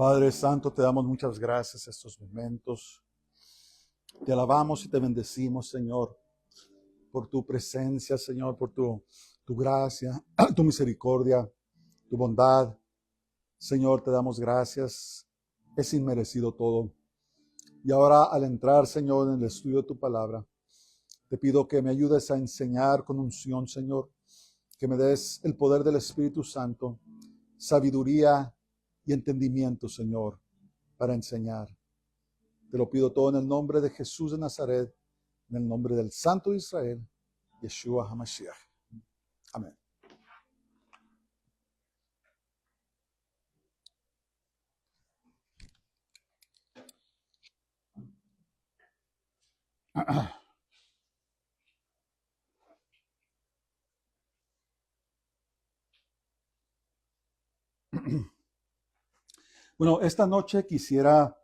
Padre Santo, te damos muchas gracias estos momentos. Te alabamos y te bendecimos, Señor, por tu presencia, Señor, por tu gracia, tu misericordia, tu bondad. Señor, te damos gracias. Es inmerecido todo. Y ahora al entrar, Señor, en el estudio de tu palabra, te pido que me ayudes a enseñar con unción, Señor, que me des el poder del Espíritu Santo, sabiduría y entendimiento, Señor, para enseñar. Te lo pido todo en el nombre de Jesús de Nazaret, en el nombre del Santo de Israel, Yeshua HaMashiach. Amén. Bueno, esta noche quisiera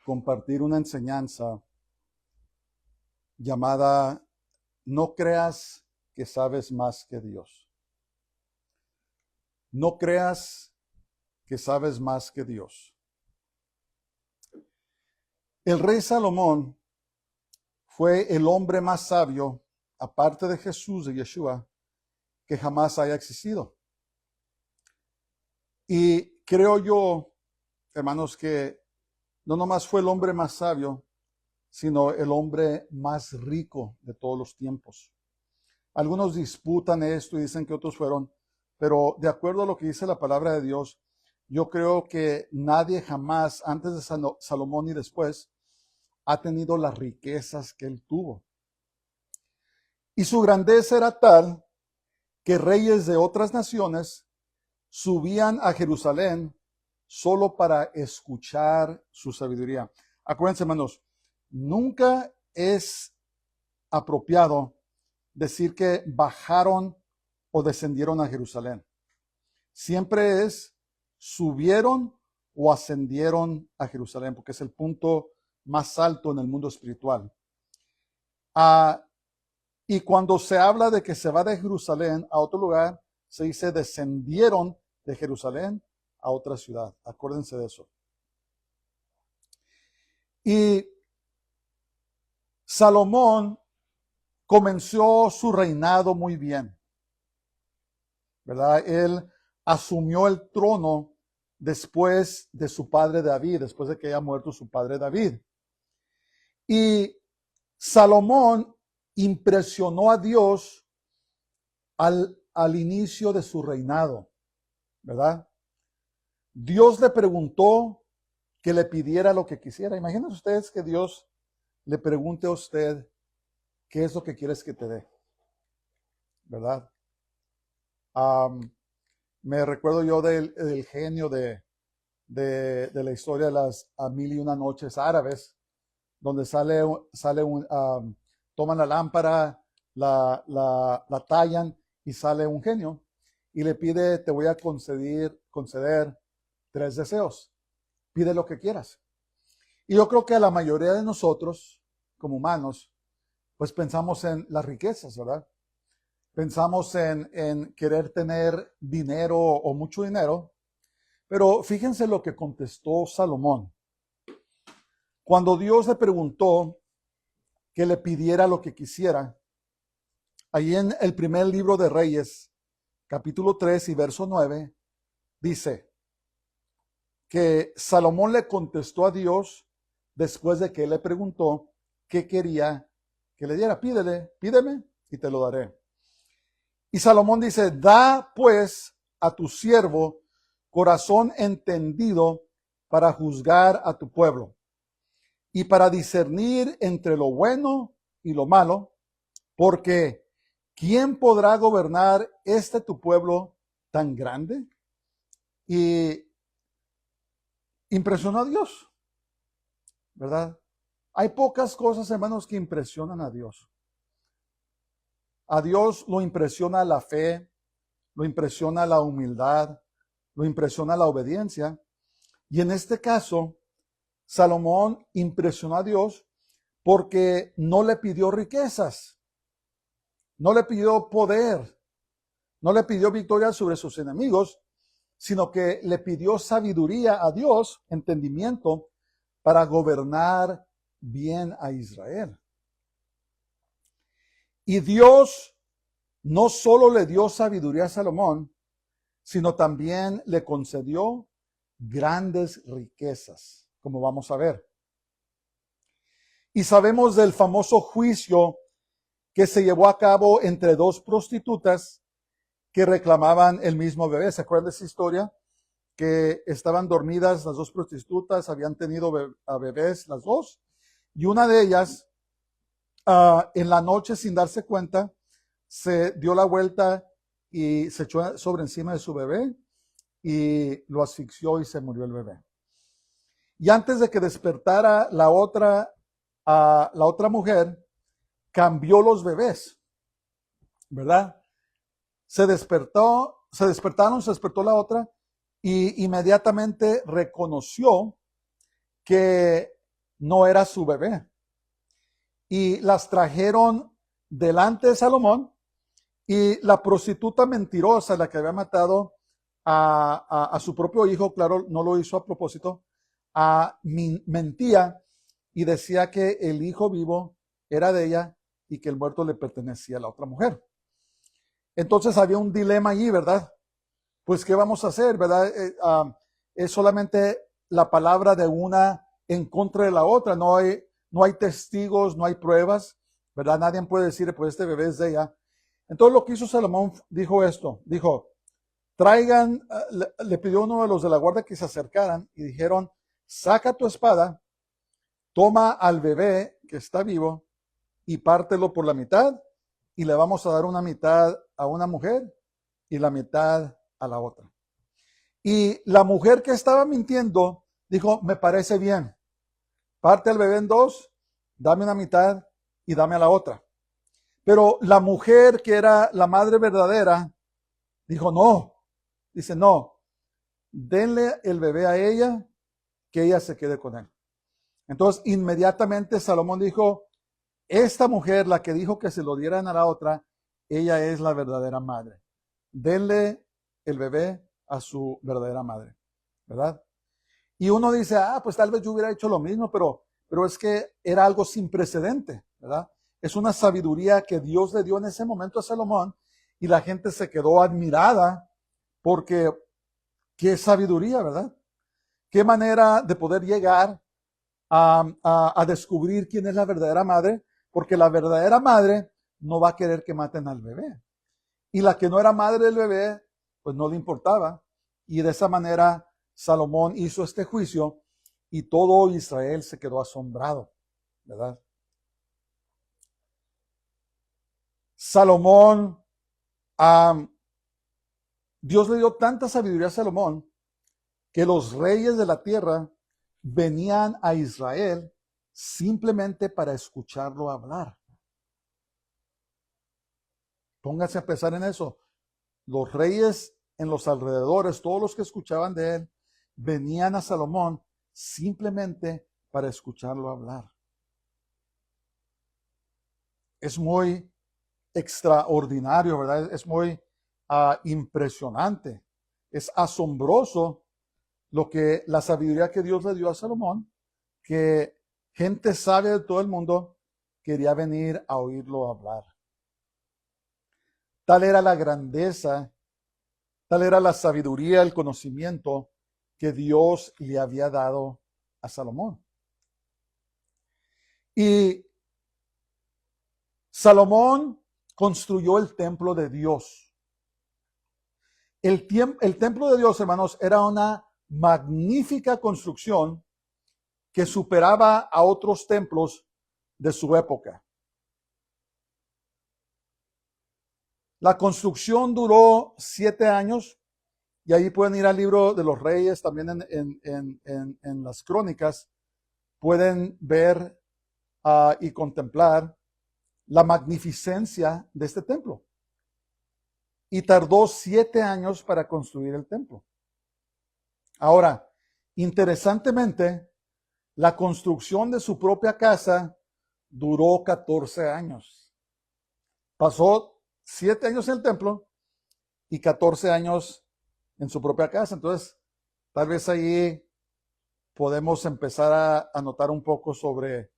compartir una enseñanza llamada No creas que sabes más que Dios. No creas que sabes más que Dios. El rey Salomón fue el hombre más sabio, aparte de Jesús, de Yeshua, que jamás haya existido. Y creo yo, hermanos, que no nomás fue el hombre más sabio, sino el hombre más rico de todos los tiempos. Algunos disputan esto y dicen que otros fueron, pero de acuerdo a lo que dice la palabra de Dios, yo creo que nadie jamás, antes de Salomón y después, ha tenido las riquezas que él tuvo. Y su grandeza era tal que reyes de otras naciones subían a Jerusalén solo para escuchar su sabiduría. Acuérdense, hermanos, nunca es apropiado decir que bajaron o descendieron a Jerusalén. Siempre es subieron o ascendieron a Jerusalén, porque es el punto más alto en el mundo espiritual. Y cuando se habla de que se va de Jerusalén a otro lugar, se dice descendieron de Jerusalén a otra ciudad. Acuérdense de eso. Y Salomón comenzó su reinado muy bien, ¿verdad? Él asumió el trono después de su padre David, después de que haya muerto su padre David. Y Salomón impresionó a Dios al inicio de su reinado, ¿verdad? Dios le preguntó que le pidiera lo que quisiera. Imagínense ustedes que Dios le pregunte a usted qué es lo que quieres que te dé, ¿verdad? Me recuerdo yo del genio de la historia de las 1001 noches árabes, donde toman la lámpara, la tallan y sale un genio y le pide, te voy a conceder 3 deseos. Pide lo que quieras. Y yo creo que a la mayoría de nosotros, como humanos, pues pensamos en las riquezas, ¿verdad? Pensamos en querer tener dinero o mucho dinero. Pero fíjense lo que contestó Salomón. Cuando Dios le preguntó que le pidiera lo que quisiera, ahí en el primer libro de Reyes, capítulo 3 y verso 9, dice que Salomón le contestó a Dios después de que él le preguntó qué quería que le diera. Pídeme y te lo daré. Y Salomón dice, da pues a tu siervo corazón entendido para juzgar a tu pueblo y para discernir entre lo bueno y lo malo, porque ¿quién podrá gobernar tu pueblo tan grande? Y impresionó a Dios, ¿verdad? Hay pocas cosas, hermanos, que impresionan a Dios. A Dios lo impresiona la fe, lo impresiona la humildad, lo impresiona la obediencia. Y en este caso, Salomón impresionó a Dios porque no le pidió riquezas, no le pidió poder, no le pidió victoria sobre sus enemigos, sino que le pidió sabiduría a Dios, entendimiento, para gobernar bien a Israel. Y Dios no solo le dio sabiduría a Salomón, sino también le concedió grandes riquezas, como vamos a ver. Y sabemos del famoso juicio que se llevó a cabo entre dos prostitutas que reclamaban el mismo bebé. ¿Se acuerdan de esa historia? Que estaban dormidas las dos prostitutas, habían tenido a bebés las dos, y una de ellas, en la noche, sin darse cuenta, se dio la vuelta y se echó sobre encima de su bebé y lo asfixió y se murió el bebé. Y antes de que despertara la otra mujer, cambió los bebés, ¿verdad? Se despertó la otra y inmediatamente reconoció que no era su bebé. Y las trajeron delante de Salomón, y la prostituta mentirosa, la que había matado a su propio hijo, claro, no lo hizo a propósito, mentía y decía que el hijo vivo era de ella y que el muerto le pertenecía a la otra mujer. Entonces había un dilema allí, ¿verdad? Pues, ¿qué vamos a hacer, verdad? Es solamente la palabra de una en contra de la otra. No hay testigos, no hay pruebas, ¿verdad? Nadie puede decir, pues este bebé es de ella. Entonces lo que hizo Salomón dijo esto, dijo, traigan, le pidió uno de los de la guardia que se acercaran y dijeron, saca tu espada, toma al bebé que está vivo y pártelo por la mitad, y le vamos a dar una mitad a una mujer y la mitad a la otra. Y la mujer que estaba mintiendo dijo, me parece bien, parte al bebé en dos, dame una mitad y dame a la otra. Pero la mujer que era la madre verdadera dijo, no, dice, no, denle el bebé a ella, que ella se quede con él. Entonces inmediatamente Salomón dijo, esta mujer, la que dijo que se lo dieran a la otra, ella es la verdadera madre. Denle el bebé a su verdadera madre, ¿verdad? Y uno dice, pues tal vez yo hubiera hecho lo mismo, pero es que era algo sin precedente, ¿verdad? Es una sabiduría que Dios le dio en ese momento a Salomón, y la gente se quedó admirada porque qué sabiduría, ¿verdad? Qué manera de poder llegar a descubrir quién es la verdadera madre, porque la verdadera madre no va a querer que maten al bebé. Y la que no era madre del bebé, pues no le importaba. Y de esa manera Salomón hizo este juicio y todo Israel se quedó asombrado, ¿verdad? Salomón, Dios le dio tanta sabiduría a Salomón que los reyes de la tierra venían a Israel simplemente para escucharlo hablar. Póngase a pensar en eso. Los reyes en los alrededores, todos los que escuchaban de él, venían a Salomón simplemente para escucharlo hablar. Es muy extraordinario, ¿verdad? Es muy impresionante. Es asombroso la sabiduría que Dios le dio a Salomón, que gente sabia de todo el mundo quería venir a oírlo hablar. Tal era la grandeza, tal era la sabiduría, el conocimiento que Dios le había dado a Salomón. Y Salomón construyó el templo de Dios. El templo de Dios, hermanos, era una magnífica construcción que superaba a otros templos de su época. La construcción duró 7 años, y ahí pueden ir al libro de los Reyes, también en las crónicas, pueden ver y contemplar la magnificencia de este templo. Y tardó 7 años para construir el templo. Ahora, interesantemente, la construcción de su propia casa duró 14 años. Pasó 7 años en el templo y 14 años en su propia casa. Entonces, tal vez ahí podemos empezar a notar un poco sobre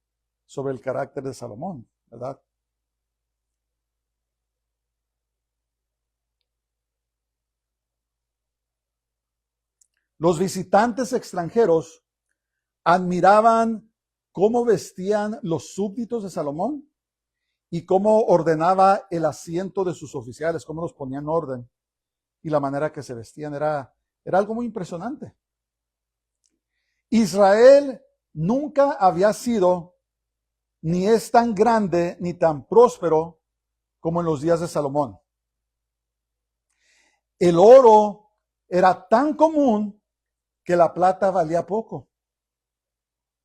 el carácter de Salomón, ¿verdad? Los visitantes extranjeros admiraban cómo vestían los súbditos de Salomón y cómo ordenaba el asiento de sus oficiales, cómo los ponía en orden y la manera que se vestían. Era algo muy impresionante. Israel nunca había sido ni es tan grande ni tan próspero como en los días de Salomón. El oro era tan común que la plata valía poco.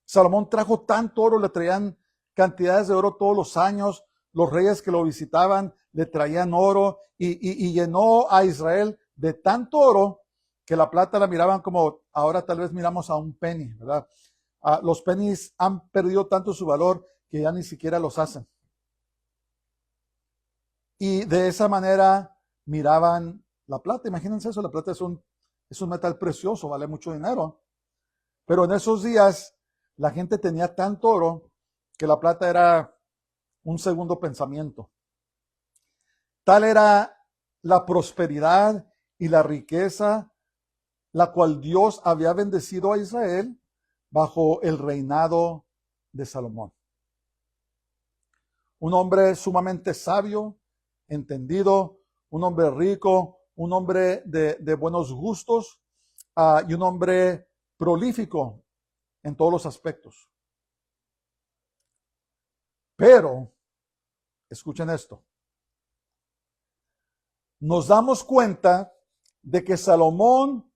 Salomón trajo tanto oro, le traían cantidades de oro todos los años. Los reyes que lo visitaban le traían oro y llenó a Israel de tanto oro que la plata la miraban como ahora tal vez miramos a un penny, ¿verdad? Los pennies han perdido tanto su valor que ya ni siquiera los hacen. Y de esa manera miraban la plata. Imagínense eso, la plata es un metal precioso, vale mucho dinero. Pero en esos días la gente tenía tanto oro que la plata era un segundo pensamiento. Tal era la prosperidad y la riqueza la cual Dios había bendecido a Israel bajo el reinado de Salomón. Un hombre sumamente sabio, entendido, un hombre rico, un hombre de buenos gustos y un hombre prolífico en todos los aspectos. Pero, escuchen esto, nos damos cuenta de que Salomón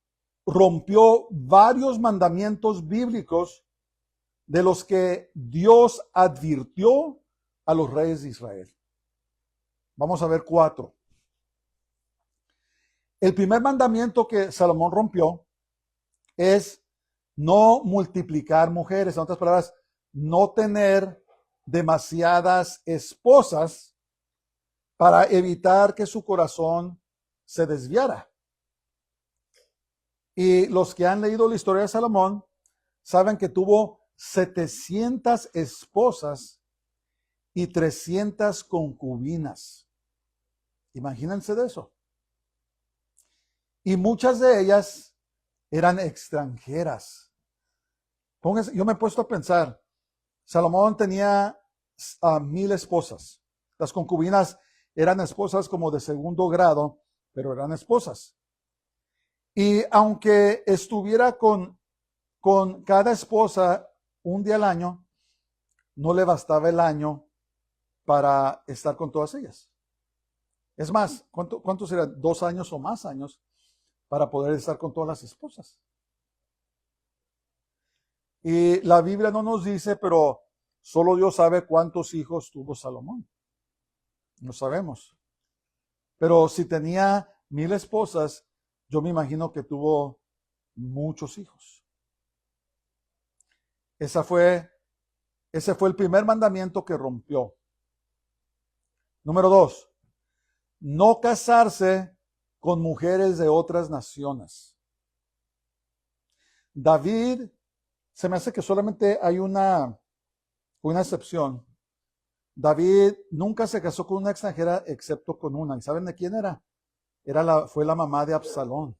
rompió varios mandamientos bíblicos de los que Dios advirtió a los reyes de Israel. Vamos a ver 4. El primer mandamiento que Salomón rompió es no multiplicar mujeres. En otras palabras, no tener demasiadas esposas para evitar que su corazón se desviara. Y los que han leído la historia de Salomón saben que tuvo 700 esposas y 300 concubinas. Imagínense de eso. Y muchas de ellas eran extranjeras. Pónganse, yo me he puesto a pensar, Salomón tenía 1000 esposas. Las concubinas eran esposas como de segundo grado, pero eran esposas. Y aunque estuviera con cada esposa un día al año, no le bastaba el año para estar con todas ellas. Es más, ¿cuánto serían? 2 años o más años para poder estar con todas las esposas. Y la Biblia no nos dice, pero solo Dios sabe cuántos hijos tuvo Salomón. No sabemos. Pero si tenía 1000 esposas, yo me imagino que tuvo muchos hijos. Ese fue el primer mandamiento que rompió. Número 2, no casarse con mujeres de otras naciones. David, se me hace que solamente hay una excepción. David nunca se casó con una extranjera excepto con una. ¿Y saben de quién era? Fue la mamá de Absalón.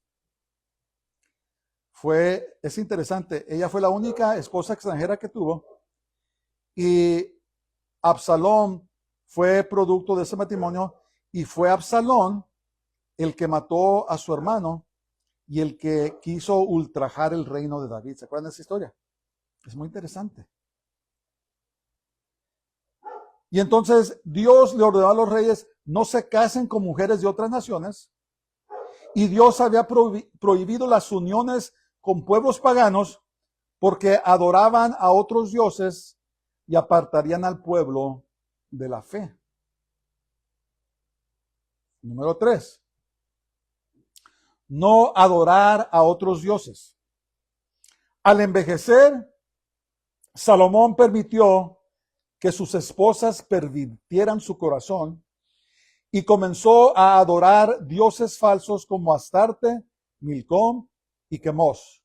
Es interesante, ella fue la única esposa extranjera que tuvo y Absalón fue producto de ese matrimonio y fue Absalón el que mató a su hermano y el que quiso ultrajar el reino de David. ¿Se acuerdan de esa historia? Es muy interesante. Y entonces Dios le ordenó a los reyes, no se casen con mujeres de otras naciones. Y Dios había prohibido las uniones con pueblos paganos porque adoraban a otros dioses y apartarían al pueblo de la fe. Número 3. No adorar a otros dioses. Al envejecer, Salomón permitió que sus esposas pervirtieran su corazón y comenzó a adorar dioses falsos como Astarte Milcom y Quemos.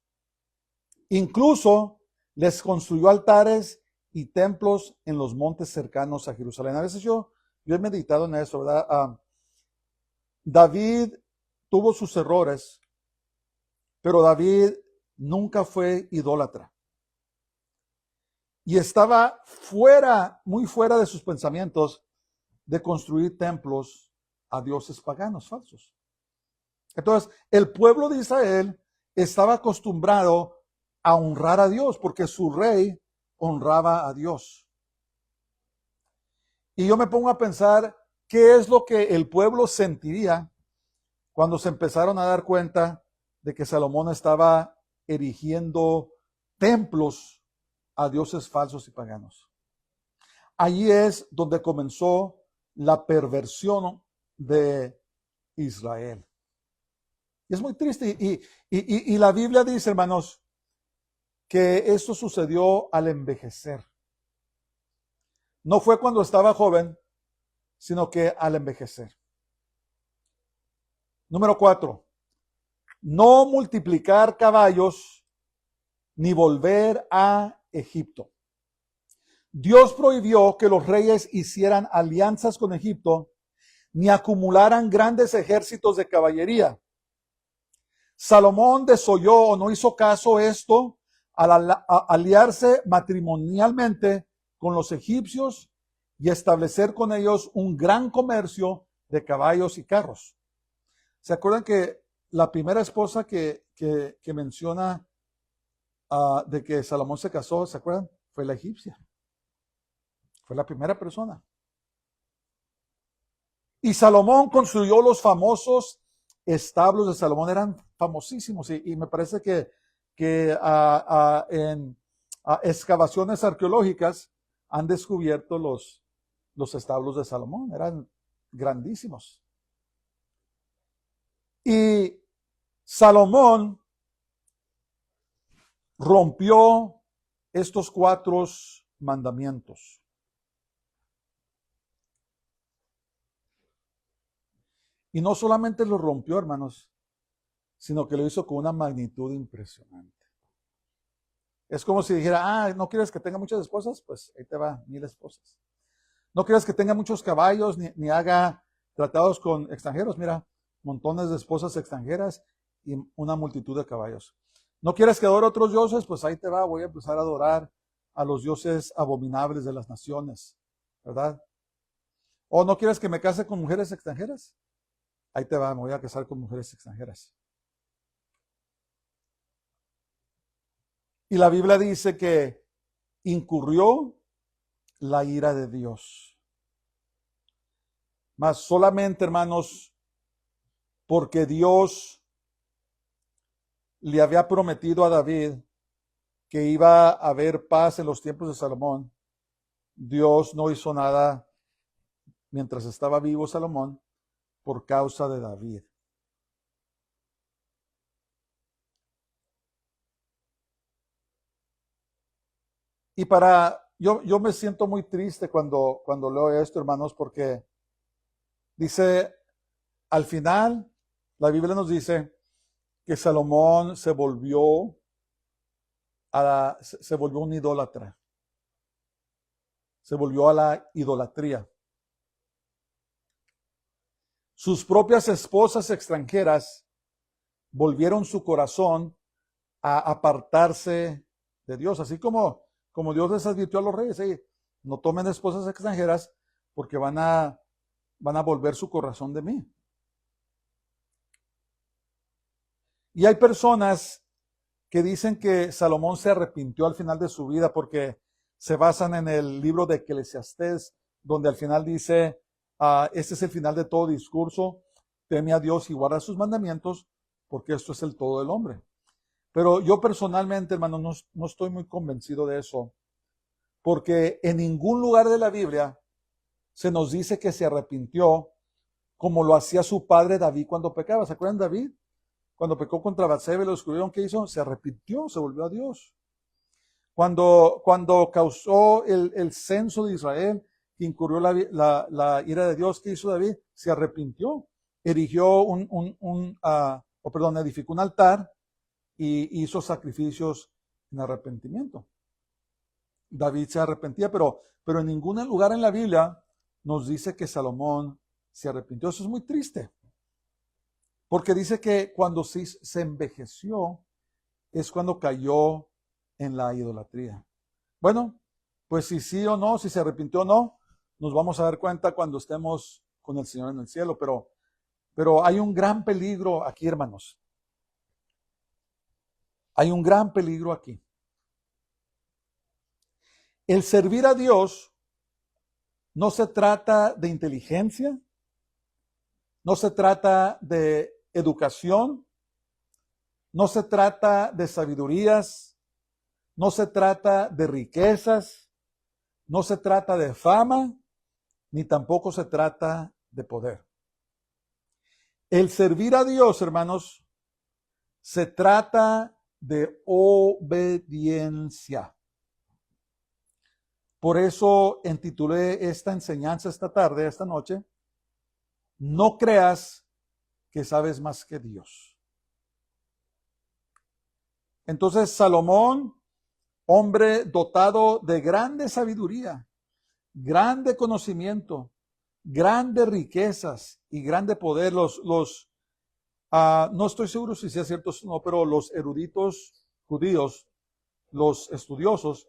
Incluso les construyó altares y templos en los montes cercanos a Jerusalén. A veces yo he meditado en eso, ¿verdad? David tuvo sus errores, pero David nunca fue idólatra. Y estaba muy fuera de sus pensamientos de construir templos a dioses paganos falsos. Entonces, el pueblo de Israel estaba acostumbrado a honrar a Dios porque su rey honraba a Dios. Y yo me pongo a pensar qué es lo que el pueblo sentiría cuando se empezaron a dar cuenta de que Salomón estaba erigiendo templos a dioses falsos y paganos. Allí es donde comenzó la perversión de Israel. Y es muy triste. Y la Biblia dice, hermanos, que esto sucedió al envejecer. No fue cuando estaba joven, sino que al envejecer. Número 4. No multiplicar caballos ni volver a Egipto. Dios prohibió que los reyes hicieran alianzas con Egipto ni acumularan grandes ejércitos de caballería. Salomón desoyó o no hizo caso esto al aliarse matrimonialmente con los egipcios y establecer con ellos un gran comercio de caballos y carros. ¿Se acuerdan que la primera esposa que menciona de que Salomón se casó, ¿se acuerdan? Fue la egipcia. Fue la primera persona. Y Salomón construyó los famosos establos de Salomón, eran famosísimos. Y me parece que en excavaciones arqueológicas han descubierto los establos de Salomón, eran grandísimos. Y Salomón rompió estos 4 mandamientos. Y no solamente lo rompió, hermanos, sino que lo hizo con una magnitud impresionante. Es como si dijera, ¿no quieres que tenga muchas esposas? Pues ahí te va, 1000 esposas. ¿No quieres que tenga muchos caballos, ni haga tratados con extranjeros? Mira, montones de esposas extranjeras y una multitud de caballos. ¿No quieres que adore a otros dioses? Pues ahí te va, voy a empezar a adorar a los dioses abominables de las naciones, ¿verdad? ¿O no quieres que me case con mujeres extranjeras? Ahí te va, me voy a casar con mujeres extranjeras. Y la Biblia dice que incurrió la ira de Dios. Mas solamente, hermanos, porque Dios le había prometido a David que iba a haber paz en los tiempos de Salomón, Dios no hizo nada mientras estaba vivo Salomón por causa de David. Y yo me siento muy triste cuando leo esto, hermanos, porque dice, al final, la Biblia nos dice que Salomón se volvió un idólatra. Se volvió a la idolatría. Sus propias esposas extranjeras volvieron su corazón a apartarse de Dios, así como Dios les advirtió a los reyes, no tomen esposas extranjeras porque van a volver su corazón de mí. Y hay personas que dicen que Salomón se arrepintió al final de su vida porque se basan en el libro de Eclesiastés, donde al final dice, este es el final de todo discurso, teme a Dios y guarda sus mandamientos, porque esto es el todo del hombre. Pero yo personalmente, hermano, no estoy muy convencido de eso, porque en ningún lugar de la Biblia se nos dice que se arrepintió como lo hacía su padre David cuando pecaba. ¿Se acuerdan de David? Cuando pecó contra Batseba y lo descubrieron, ¿qué hizo? Se arrepintió, se volvió a Dios. Cuando causó el censo de Israel, que incurrió la ira de Dios, ¿qué hizo David? Se arrepintió, erigió un edificó un altar y hizo sacrificios en arrepentimiento. David se arrepentía, pero en ningún lugar en la Biblia nos dice que Salomón se arrepintió. Eso es muy triste, porque dice que cuando se envejeció es cuando cayó en la idolatría. Bueno, pues si sí o no, si se arrepintió o no, nos vamos a dar cuenta cuando estemos con el Señor en el cielo, pero hay un gran peligro aquí, hermanos. Hay un gran peligro aquí. El servir a Dios no se trata de inteligencia, no se trata de educación, no se trata de sabidurías, no se trata de riquezas, no se trata de fama, ni tampoco se trata de poder. El servir a Dios, hermanos, se trata de obediencia. Por eso intitulé esta enseñanza esta tarde, esta noche, no creas que sabes más que Dios. Entonces Salomón, hombre dotado de grande sabiduría, grande conocimiento, grandes riquezas y grande poder, no estoy seguro si sea cierto o no, pero los eruditos judíos, los estudiosos,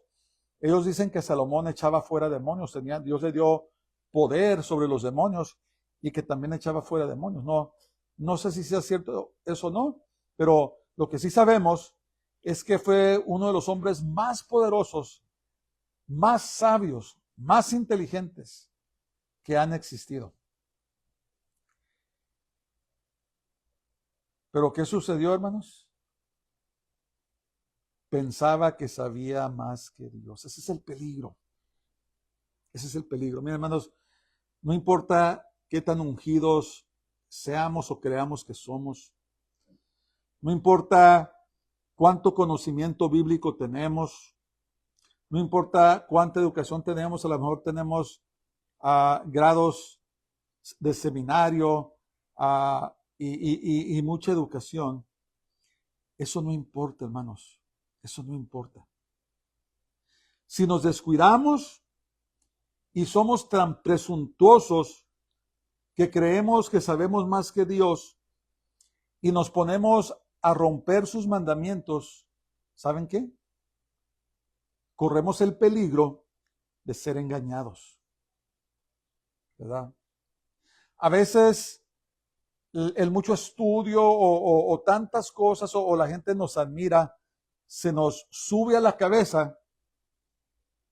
ellos dicen que Salomón echaba fuera demonios, Dios le dio poder sobre los demonios y que también echaba fuera demonios. No sé si sea cierto eso o no, pero lo que sí sabemos es que fue uno de los hombres más poderosos, más sabios, más inteligentes que han existido. Pero ¿qué sucedió, hermanos? Pensaba que sabía más que Dios. Ese es el peligro. Ese es el peligro. Miren, hermanos, no importa qué tan ungidos seamos o creamos que somos. No importa cuánto conocimiento bíblico tenemos. No importa cuánta educación tenemos. A lo mejor tenemos grados de seminario y mucha educación. Eso no importa, hermanos. Eso no importa. Si nos descuidamos y somos tan presuntuosos que creemos que sabemos más que Dios y nos ponemos a romper sus mandamientos, ¿saben qué? Corremos el peligro de ser engañados, ¿verdad? A veces el mucho estudio o tantas cosas o la gente nos admira, se nos sube a la cabeza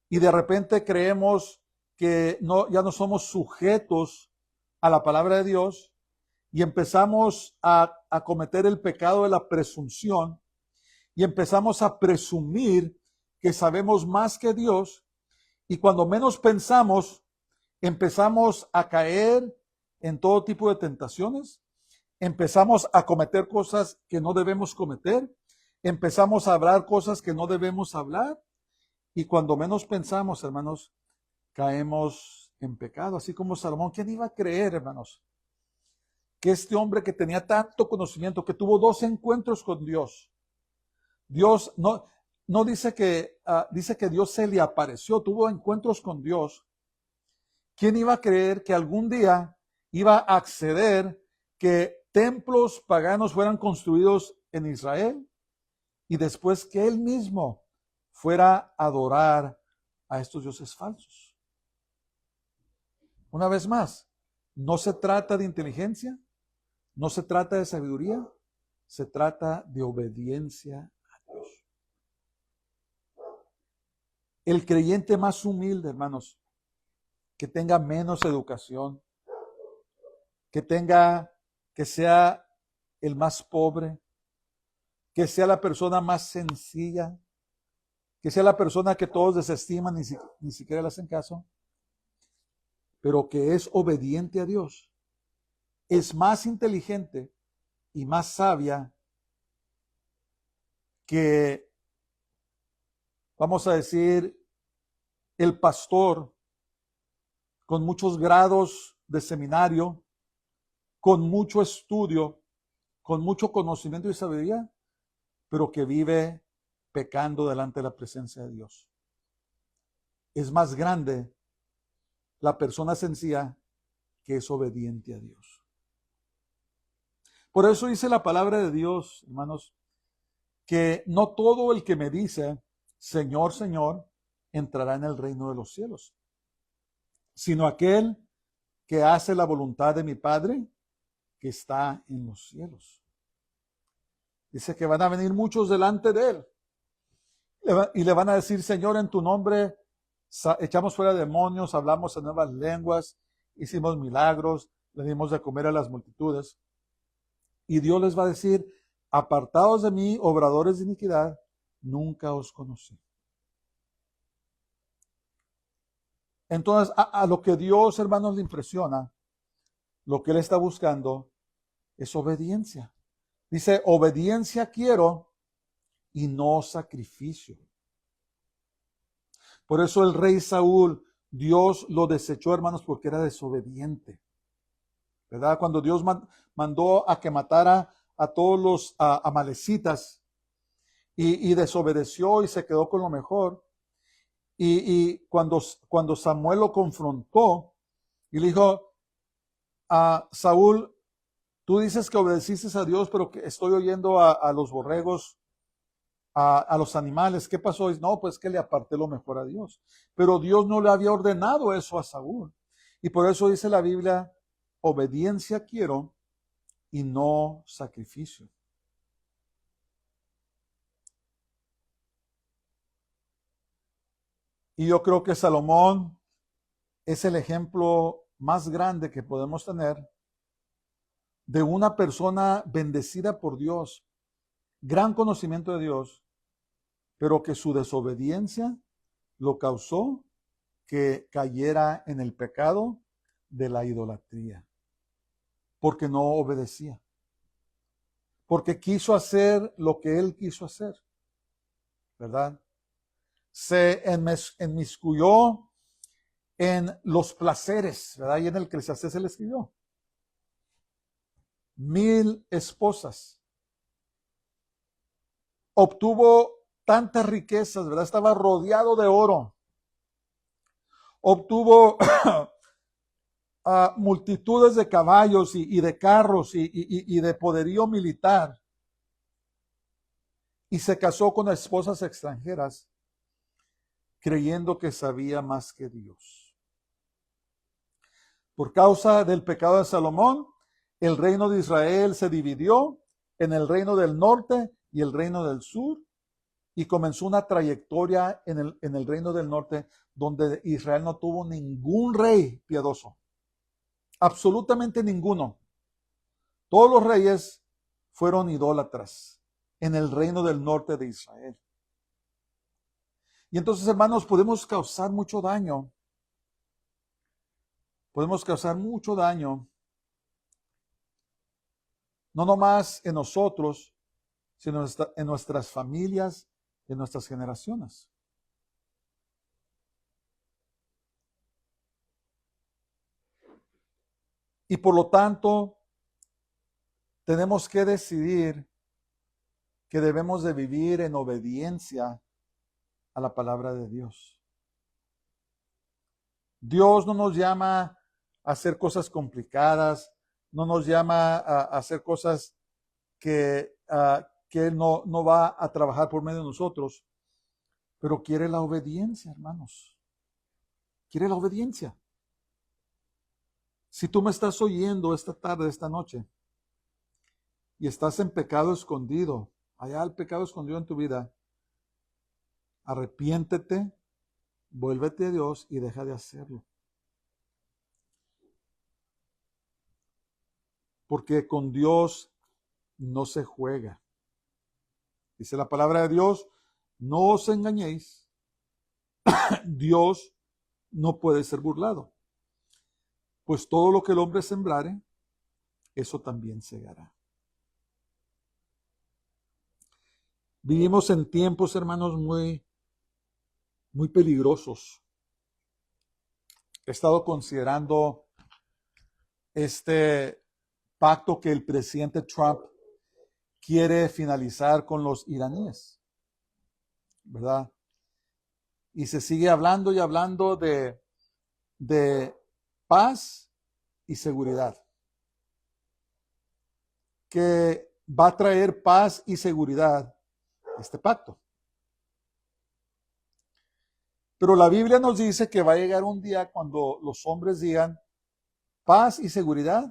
y de repente creemos que ya no somos sujetos a la palabra de Dios y empezamos a cometer el pecado de la presunción y empezamos a presumir que sabemos más que Dios y cuando menos pensamos empezamos a caer en todo tipo de tentaciones, empezamos a cometer cosas que no debemos cometer, empezamos a hablar cosas que no debemos hablar y cuando menos pensamos, hermanos, caemos en pecado, así como Salomón. ¿Quién iba a creer, hermanos, que este hombre que tenía tanto conocimiento, que tuvo 2 encuentros con Dios, Dios no dice que Dios se le apareció, tuvo encuentros con Dios? ¿Quién iba a creer que algún día iba a acceder que templos paganos fueran construidos en Israel y después que él mismo fuera a adorar a estos dioses falsos? Una vez más, no se trata de inteligencia, no se trata de sabiduría, se trata de obediencia a Dios. El creyente más humilde, hermanos, que tenga menos educación, que sea el más pobre, que sea la persona más sencilla, que sea la persona que todos desestiman y ni siquiera le hacen caso, pero que es obediente a Dios, es más inteligente y más sabia que, vamos a decir, el pastor con muchos grados de seminario, con mucho estudio, con mucho conocimiento y sabiduría, pero que vive pecando delante de la presencia de Dios. Es más grande la persona sencilla que es obediente a Dios. Por eso dice la palabra de Dios, hermanos, que no todo el que me dice, Señor, Señor, entrará en el reino de los cielos, sino aquel que hace la voluntad de mi Padre que está en los cielos. Dice que van a venir muchos delante de él y le van a decir, Señor, en tu nombre echamos fuera demonios, hablamos en nuevas lenguas, hicimos milagros, le dimos de comer a las multitudes. Y Dios les va a decir, apartados de mí, obradores de iniquidad, nunca os conocí. Entonces, a lo que Dios, hermanos, le impresiona, lo que Él está buscando es obediencia. Dice, obediencia quiero y no sacrificio. Por eso el rey Saúl, Dios lo desechó, hermanos, porque era desobediente. ¿Verdad? Cuando Dios mandó a que matara a todos los amalecitas y desobedeció y se quedó con lo mejor. Y cuando Samuel lo confrontó y le dijo, Saúl, tú dices que obedeciste a Dios, pero que estoy oyendo a los borregos, a los animales. ¿Qué pasó? Y no, pues que le aparté lo mejor a Dios. Pero Dios no le había ordenado eso a Saúl. Y por eso dice la Biblia, obediencia quiero y no sacrificio. Y yo creo que Salomón es el ejemplo más grande que podemos tener de una persona bendecida por Dios, gran conocimiento de Dios, pero que su desobediencia lo causó que cayera en el pecado de la idolatría, porque no obedecía, porque quiso hacer lo que él quiso hacer, ¿verdad? Se enmiscuyó en los placeres, ¿verdad? Y en el Eclesiastés se le escribió. 1000 esposas. Obtuvo tantas riquezas, ¿verdad? Estaba rodeado de oro. Obtuvo multitudes de caballos y de carros y de poderío militar. Y se casó con esposas extranjeras, creyendo que sabía más que Dios. Por causa del pecado de Salomón, el reino de Israel se dividió en el reino del norte y el reino del sur, y comenzó una trayectoria en el reino del norte donde Israel no tuvo ningún rey piadoso. Absolutamente ninguno. Todos los reyes fueron idólatras en el reino del norte de Israel. Y entonces, hermanos, podemos causar mucho daño. Podemos causar mucho daño, no nomás en nosotros, sino en nuestras familias, en nuestras generaciones. Y por lo tanto, tenemos que decidir que debemos de vivir en obediencia a la palabra de Dios. Dios no nos llama a hacer cosas complicadas, no nos llama a hacer cosas que Él no va a trabajar por medio de nosotros, pero quiere la obediencia, hermanos. Quiere la obediencia. Si tú me estás oyendo esta tarde, esta noche, y estás en pecado escondido, allá el pecado escondido en tu vida, arrepiéntete, vuélvete a Dios y deja de hacerlo. Porque con Dios no se juega. Dice la palabra de Dios, no os engañéis, Dios no puede ser burlado. Pues todo lo que el hombre sembrare, eso también segará. Vivimos en tiempos, hermanos, muy peligrosos. He estado considerando este pacto que el presidente Trump quiere finalizar con los iraníes, ¿verdad? Y se sigue hablando y hablando de paz y seguridad, que va a traer paz y seguridad este pacto. Pero la Biblia nos dice que va a llegar un día cuando los hombres digan paz y seguridad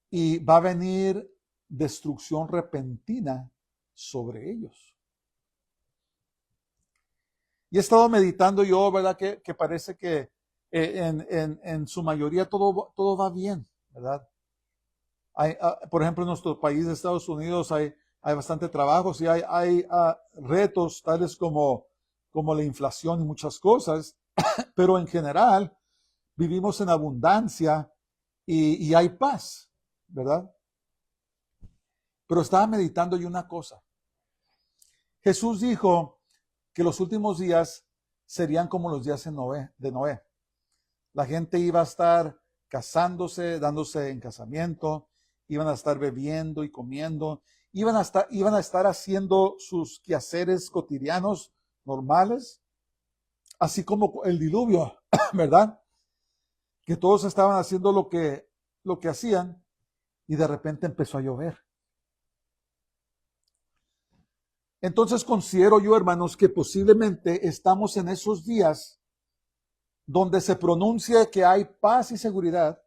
y va a venir destrucción repentina sobre ellos. Y he estado meditando yo, ¿verdad? Que parece que en su mayoría todo va bien, ¿verdad? Por ejemplo, en nuestro país de Estados Unidos hay bastante trabajo, sí, hay retos tales como la inflación y muchas cosas, pero en general vivimos en abundancia y hay paz, ¿verdad? Pero estaba meditando yo una cosa. Jesús dijo que los últimos días serían como los días de Noé. La gente iba a estar casándose, dándose en casamiento, iban a estar bebiendo y comiendo, iban a estar haciendo sus quehaceres cotidianos normales, así como el diluvio, ¿verdad? Que todos estaban haciendo lo que hacían y de repente empezó a llover. Entonces considero yo, hermanos, que posiblemente estamos en esos días donde se pronuncia que hay paz y seguridad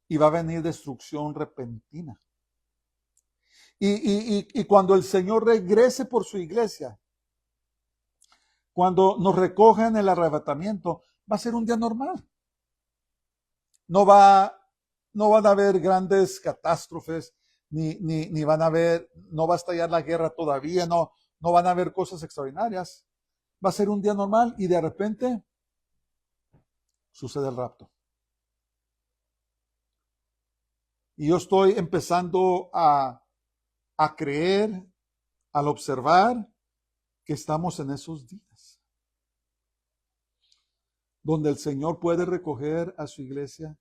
y va a venir destrucción repentina. Y cuando el Señor regrese por su iglesia, cuando nos recojan el arrebatamiento, va a ser un día normal. No van a haber grandes catástrofes, ni van a haber, no va a estallar la guerra todavía, no van a haber cosas extraordinarias. Va a ser un día normal y de repente sucede el rapto. Y yo estoy empezando a creer, al observar que estamos en esos días, donde el Señor puede recoger a su iglesia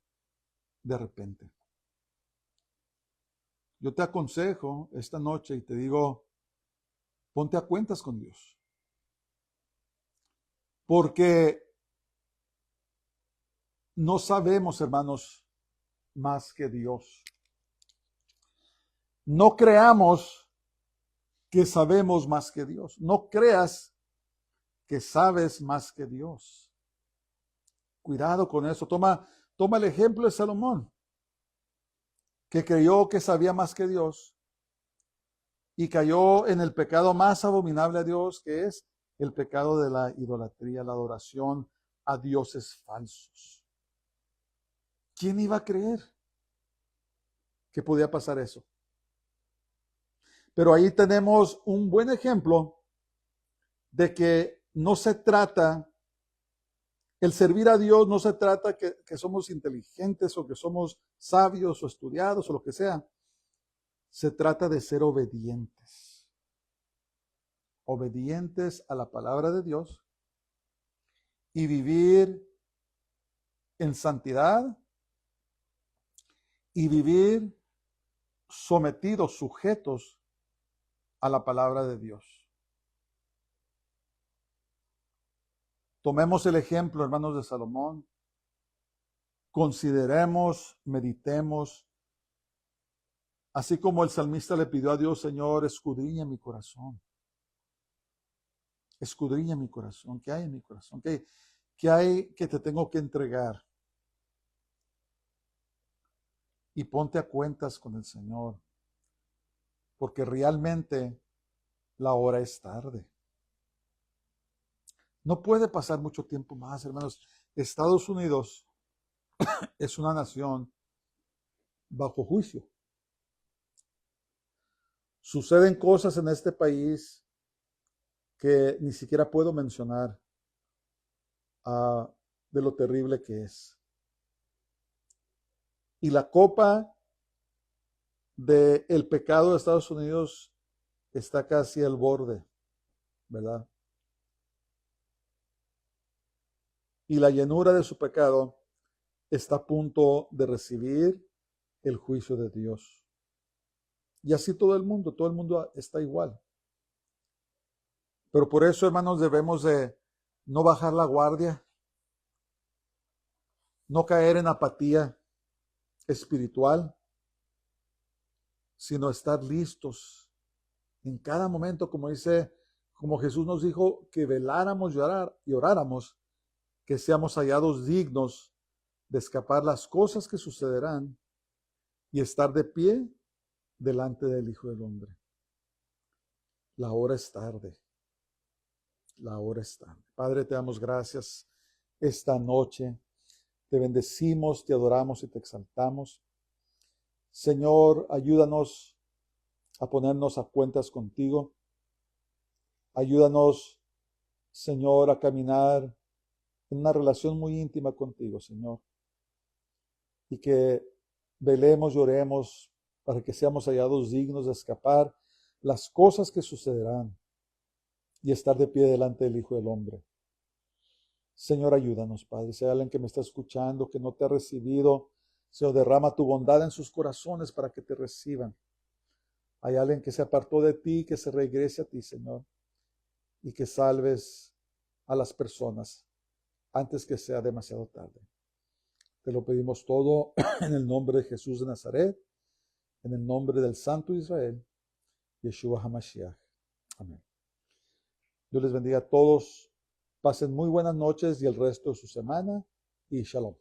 de repente. Yo te aconsejo esta noche y te digo, ponte a cuentas con Dios. Porque no sabemos, hermanos, más que Dios. No creamos que sabemos más que Dios. No creas que sabes más que Dios. Cuidado con eso. Toma el ejemplo de Salomón, que creyó que sabía más que Dios y cayó en el pecado más abominable a Dios, que es el pecado de la idolatría, la adoración a dioses falsos. ¿Quién iba a creer que podía pasar eso? Pero ahí tenemos un buen ejemplo de que no se trata, el servir a Dios no se trata que somos inteligentes o que somos sabios o estudiados o lo que sea. Se trata de ser obedientes. Obedientes a la palabra de Dios y vivir en santidad y vivir sometidos, sujetos a la palabra de Dios. Tomemos el ejemplo, hermanos, de Salomón. Consideremos, meditemos, así como el salmista le pidió a Dios, Señor, escudriña mi corazón. Escudriña mi corazón. ¿Qué hay en mi corazón? ¿Qué hay que te tengo que entregar? Y ponte a cuentas con el Señor, porque realmente la hora es tarde. No puede pasar mucho tiempo más, hermanos. Estados Unidos es una nación bajo juicio. Suceden cosas en este país que ni siquiera puedo mencionar de lo terrible que es. Y la copa del pecado de Estados Unidos está casi al borde, ¿verdad? Y la llenura de su pecado está a punto de recibir el juicio de Dios. Y así todo el mundo está igual. Pero por eso, hermanos, debemos de no bajar la guardia, no caer en apatía espiritual, sino estar listos en cada momento, como Jesús nos dijo, que veláramos y oráramos, que seamos hallados dignos de escapar las cosas que sucederán y estar de pie delante del Hijo del Hombre. La hora es tarde. La hora es tarde. Padre, te damos gracias esta noche. Te bendecimos, te adoramos y te exaltamos. Señor, ayúdanos a ponernos a cuentas contigo. Ayúdanos, Señor, a caminar en una relación muy íntima contigo, Señor. Y que velemos y oremos para que seamos hallados dignos de escapar las cosas que sucederán y estar de pie delante del Hijo del Hombre. Señor, ayúdanos, Padre. Si hay alguien que me está escuchando, que no te ha recibido, Señor, derrama tu bondad en sus corazones para que te reciban. Hay alguien que se apartó de ti, que se regrese a ti, Señor, y que salves a las personas antes que sea demasiado tarde. Te lo pedimos todo en el nombre de Jesús de Nazaret, en el nombre del Santo Israel, Yeshua HaMashiach. Amén. Dios les bendiga a todos. Pasen muy buenas noches y el resto de su semana. Y shalom.